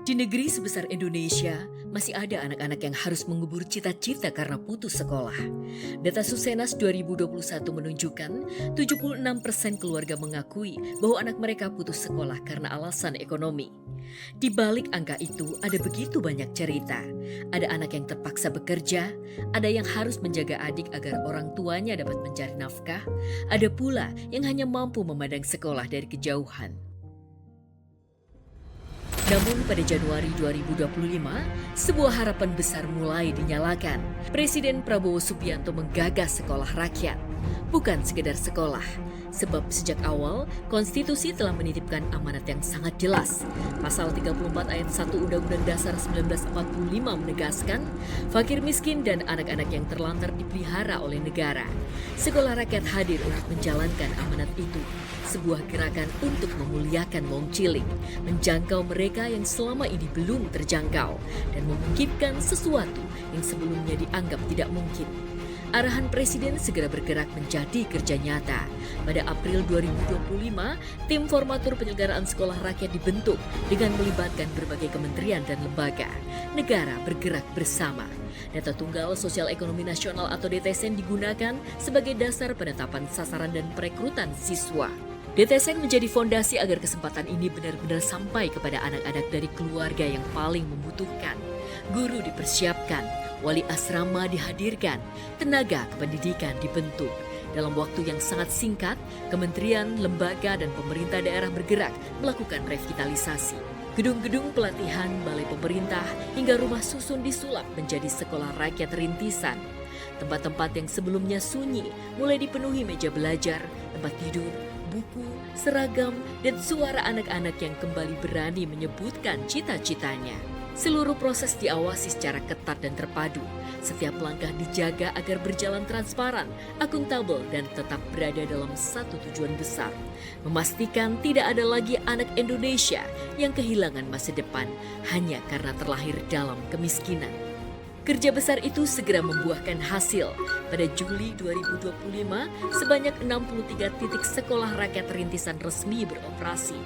Di negeri sebesar Indonesia, masih ada anak-anak yang harus mengubur cita-cita karena putus sekolah. Data Susenas 2021 menunjukkan 76% keluarga mengakui bahwa anak mereka putus sekolah karena alasan ekonomi. Di balik angka itu ada begitu banyak cerita. Ada anak yang terpaksa bekerja, ada yang harus menjaga adik agar orang tuanya dapat mencari nafkah, ada pula yang hanya mampu memandang sekolah dari kejauhan. Namun pada Januari 2025, sebuah harapan besar mulai dinyalakan. Presiden Prabowo Subianto menggagas sekolah rakyat. Bukan sekedar sekolah, sebab sejak awal konstitusi telah menitipkan amanat yang sangat jelas. Pasal 34 ayat 1 Undang-Undang Dasar 1945 menegaskan, fakir miskin dan anak-anak yang terlantar dipelihara oleh negara. Sekolah rakyat hadir untuk menjalankan amanat itu. Sebuah gerakan untuk memuliakan wong cilik, menjangkau mereka yang selama ini belum terjangkau, dan memungkinkan sesuatu yang sebelumnya dianggap tidak mungkin. Arahan Presiden segera bergerak menjadi kerja nyata. Pada April 2025, tim formatur penyelenggaraan sekolah rakyat dibentuk dengan melibatkan berbagai kementerian dan lembaga. Negara bergerak bersama. Data Tunggal Sosial Ekonomi Nasional atau DTSN digunakan sebagai dasar penetapan sasaran dan perekrutan siswa. DTSN menjadi fondasi agar kesempatan ini benar-benar sampai kepada anak-anak dari keluarga yang paling membutuhkan. Guru dipersiapkan, wali asrama dihadirkan, tenaga kependidikan dibentuk. Dalam waktu yang sangat singkat, kementerian, lembaga, dan pemerintah daerah bergerak melakukan revitalisasi. Gedung-gedung pelatihan, balai pemerintah, hingga rumah susun disulap menjadi sekolah rakyat rintisan. Tempat-tempat yang sebelumnya sunyi mulai dipenuhi meja belajar, tempat tidur, buku, seragam, dan suara anak-anak yang kembali berani menyebutkan cita-citanya. Seluruh proses diawasi secara ketat dan terpadu. Setiap langkah dijaga agar berjalan transparan, akuntabel, dan tetap berada dalam satu tujuan besar. Memastikan tidak ada lagi anak Indonesia yang kehilangan masa depan hanya karena terlahir dalam kemiskinan. Kerja besar itu segera membuahkan hasil. Pada Juli 2025, sebanyak 63 titik sekolah rakyat rintisan resmi beroperasi.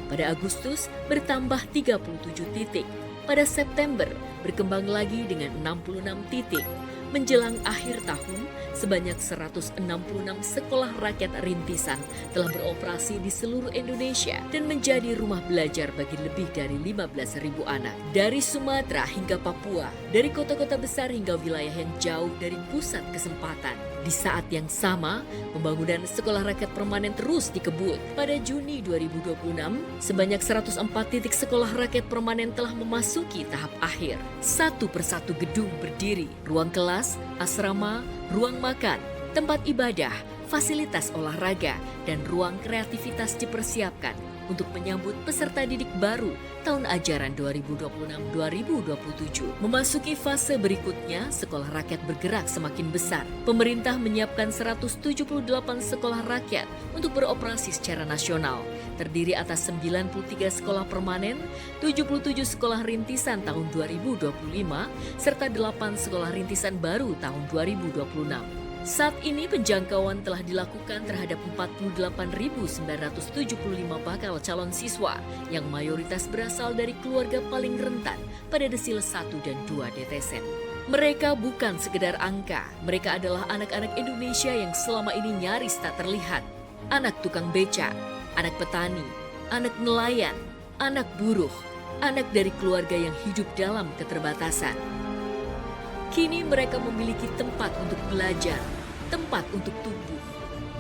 Pada Agustus, bertambah 37 titik. Pada September, berkembang lagi dengan 66 titik. Menjelang akhir tahun, sebanyak 166 sekolah rakyat rintisan telah beroperasi di seluruh Indonesia dan menjadi rumah belajar bagi lebih dari 15.000 anak. Dari Sumatera hingga Papua, dari kota-kota besar hingga wilayah yang jauh dari pusat kesempatan. Di saat yang sama, pembangunan sekolah rakyat permanen terus dikebut. Pada Juni 2026, sebanyak 104 titik sekolah rakyat permanen telah memasuki tahap akhir. Satu persatu gedung berdiri, ruang kelas, asrama, ruang makan, tempat ibadah, fasilitas olahraga, dan ruang kreativitas dipersiapkan untuk menyambut peserta didik baru tahun ajaran 2026-2027. Memasuki fase berikutnya, sekolah rakyat bergerak semakin besar. Pemerintah menyiapkan 178 sekolah rakyat untuk beroperasi secara nasional. Terdiri atas 93 sekolah permanen, 77 sekolah rintisan tahun 2025, serta 8 sekolah rintisan baru tahun 2026. Saat ini penjangkauan telah dilakukan terhadap 48.975 bakal calon siswa yang mayoritas berasal dari keluarga paling rentan pada desil 1 dan 2 DTSN. Mereka bukan sekedar angka, mereka adalah anak-anak Indonesia yang selama ini nyaris tak terlihat. Anak tukang becak, anak petani, anak nelayan, anak buruh, anak dari keluarga yang hidup dalam keterbatasan. Kini mereka memiliki tempat untuk belajar, tempat untuk tumbuh.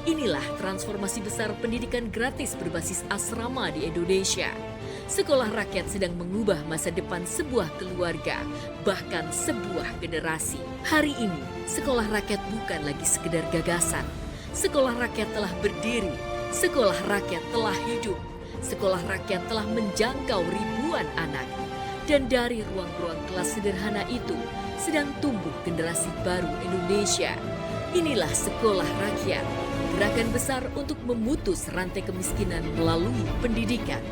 Inilah transformasi besar pendidikan gratis berbasis asrama di Indonesia. Sekolah rakyat sedang mengubah masa depan sebuah keluarga, bahkan sebuah generasi. Hari ini, sekolah rakyat bukan lagi sekedar gagasan. Sekolah rakyat telah berdiri, sekolah rakyat telah hidup, sekolah rakyat telah menjangkau ribuan anak. Dan dari ruang-ruang kelas sederhana itu, sedang tumbuh generasi baru Indonesia. Inilah sekolah rakyat, gerakan besar untuk memutus rantai kemiskinan melalui pendidikan.